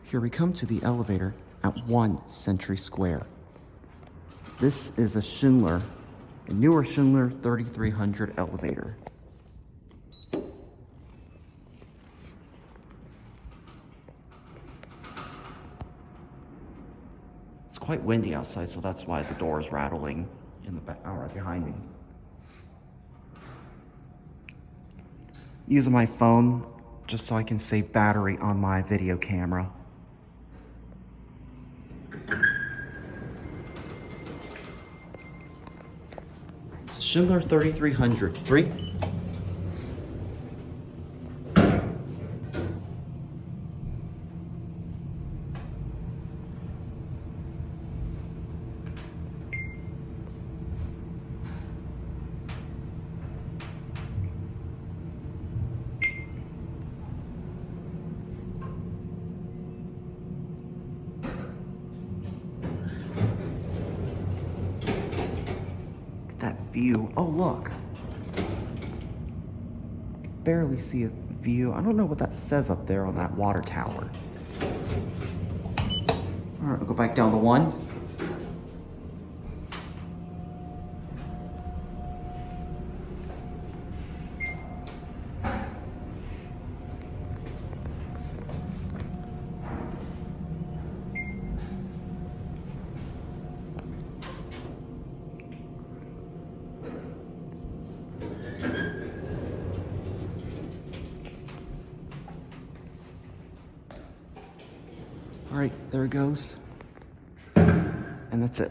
Here we come to the elevator at 1 Century Square. This is a Schindler, a newer Schindler 3300 elevator. It's quite windy outside, so that's why the door is rattling in the back, right behind me. Using my phone just so I can save battery on my video camera. It's a Schindler 3300. Three. That view. Oh, look. Barely see a view. I don't know what that says up there on that water tower. All right, we'll go back down to 1. All right, there it goes. And that's it.